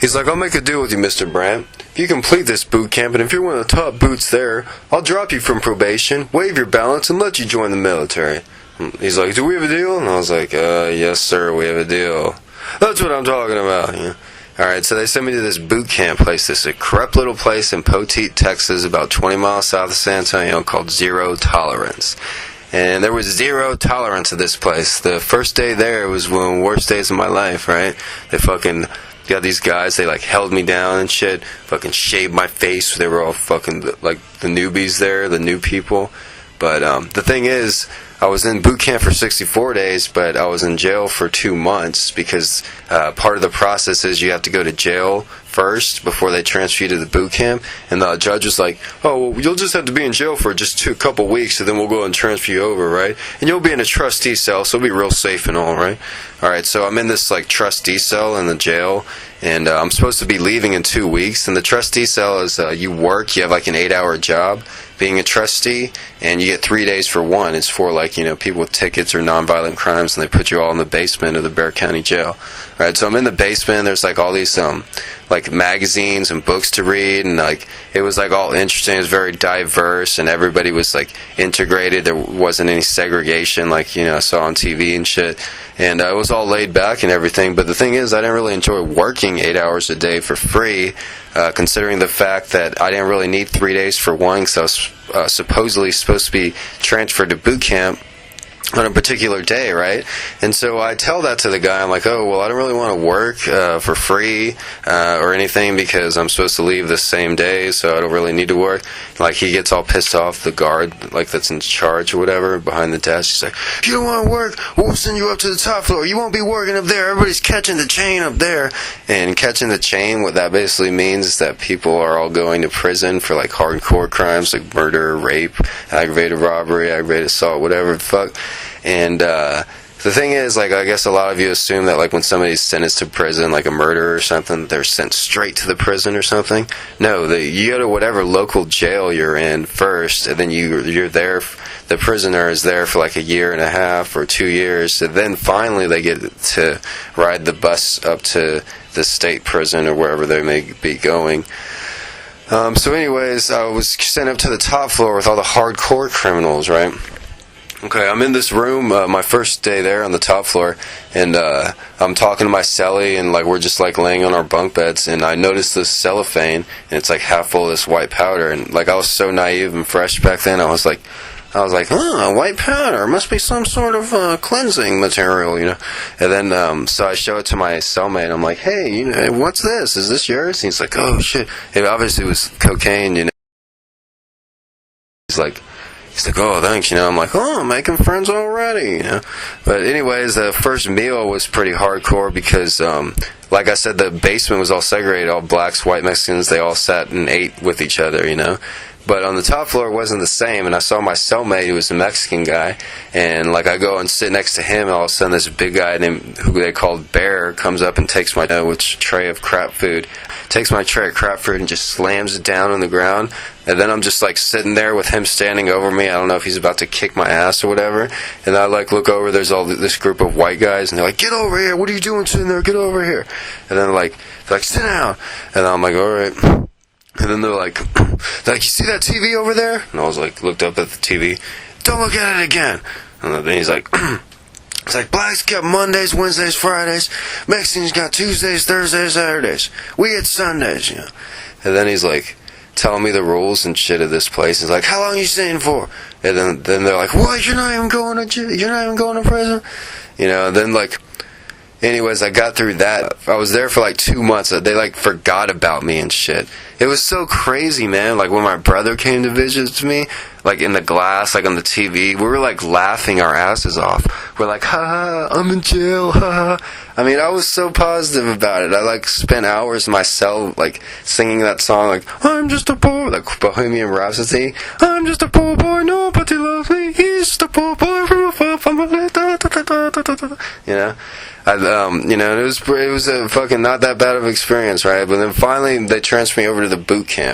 He's like, I'll make a deal with you, Mr. Brandt. If you complete this boot camp, and if you're one of the top boots there, I'll drop you from probation, waive your balance, and let you join the military. He's like, do we have a deal? And I was like, yes, sir, we have a deal. That's what I'm talking about. You know? Alright, so they sent me to this boot camp place, this corrupt little place in Poteet, Texas, about 20 miles south of San Antonio, called Zero Tolerance. And there was zero tolerance at this place. The first day there was one of the worst days of my life, right? They fucking got these guys, they like held me down and shit, fucking shaved my face. They were all fucking like the newbies there, the new people. But the thing is, I was in boot camp for 64 days, but I was in jail for 2 months because part of the process is you have to go to jail first before they transfer you to the boot camp. And the judge was like, oh, well, you'll just have to be in jail for just a couple weeks, and then we'll go and transfer you over, right? And you'll be in a trustee cell, so it'll be real safe and all, right? Alright, so I'm in this like trustee cell in the jail, and I'm supposed to be leaving in 2 weeks. And the trustee cell is you work, you have like an 8-hour job being a trustee, and you get 3 days for one. It's for like, you know, people with tickets or nonviolent crimes, and they put you all in the basement of the Bexar County Jail. Right, so I'm in the basement. There's like all these like magazines and books to read, and like it was like all interesting. It was very diverse, and everybody was like integrated. There wasn't any segregation like, you know, I saw on TV and shit. And it was all laid back and everything. But the thing is, I didn't really enjoy working 8 hours a day for free, considering the fact that I didn't really need 3 days for one, because I was supposedly supposed to be transferred to boot camp on a particular day, right? And so I tell that to the guy. I'm like, oh, well, I don't really want to work for free or anything because I'm supposed to leave the same day, so I don't really need to work. Like, he gets all pissed off, the guard, like, that's in charge or whatever, behind the desk. He's like, you don't want to work? We'll send you up to the top floor. You won't be working up there. Everybody's catching the chain up there. And catching the chain, what that basically means is that people are all going to prison for, like, hardcore crimes, like murder, rape, aggravated robbery, aggravated assault, whatever the fuck. And the thing is, like, I guess a lot of you assume that, like, when somebody's sentenced to prison, like a murderer or something, they're sent straight to the prison or something. No, you go to whatever local jail you're in first, and then you're there. The prisoner is there for like a year and a half or 2 years, and then finally they get to ride the bus up to the state prison or wherever they may be going. So anyways, I was sent up to the top floor with all the hardcore criminals, right? Okay, I'm in this room, my first day there on the top floor, and I'm talking to my cellie, and like we're just like laying on our bunk beds, and I noticed this cellophane, and it's like half full of this white powder, and like I was so naive and fresh back then, I was like, white powder, must be some sort of cleansing material, you know. And then so I show it to my cellmate, I'm like, hey, you know, what's this? Is this yours? And he's like, oh shit, it obviously was cocaine, you know. He's like, oh, thanks, you know. I'm like, oh, I'm making friends already, you know. But anyways, the first meal was pretty hardcore because, like I said, the basement was all segregated, all blacks, white Mexicans, they all sat and ate with each other, you know. But on the top floor it wasn't the same, and I saw my cellmate, who was a Mexican guy, and like I go and sit next to him, and all of a sudden this big guy named, who they called Bear, comes up and takes my tray of crap food, takes my tray of crap food and just slams it down on the ground. And then I'm just like sitting there with him standing over me. I don't know if he's about to kick my ass or whatever. And I like look over, there's all this group of white guys, and they're like, get over here, what are you doing sitting there, get over here. And then they're like, sit down. And I'm like, alright. And then they're like, you see that TV over there? And I was like, looked up at the TV. Don't look at it again. And then he's like, it's like, blacks got Mondays, Wednesdays, Fridays. Mexicans got Tuesdays, Thursdays, Saturdays. We get Sundays, you know. And then he's like, telling me the rules and shit of this place. He's like, how long you staying for? And then they're like, what? You're not even going to jail? You're not even going to prison? You know, and then like, anyways, I got through that. I was there for like 2 months. They like forgot about me and shit. It was so crazy, man. Like when my brother came to visit me, like in the glass, like on the TV, we were like laughing our asses off. We're like, ha ha, I'm in jail, ha ha. I mean, I was so positive about it. I like spent hours in my cell, like singing that song, like, I'm just a poor, like Bohemian Rhapsody. I'm just a poor boy, nobody loves me. He's just a poor boy from a far, you know. You know, it was a fucking not that bad of an experience, right? But then finally they transferred me over to the boot camp.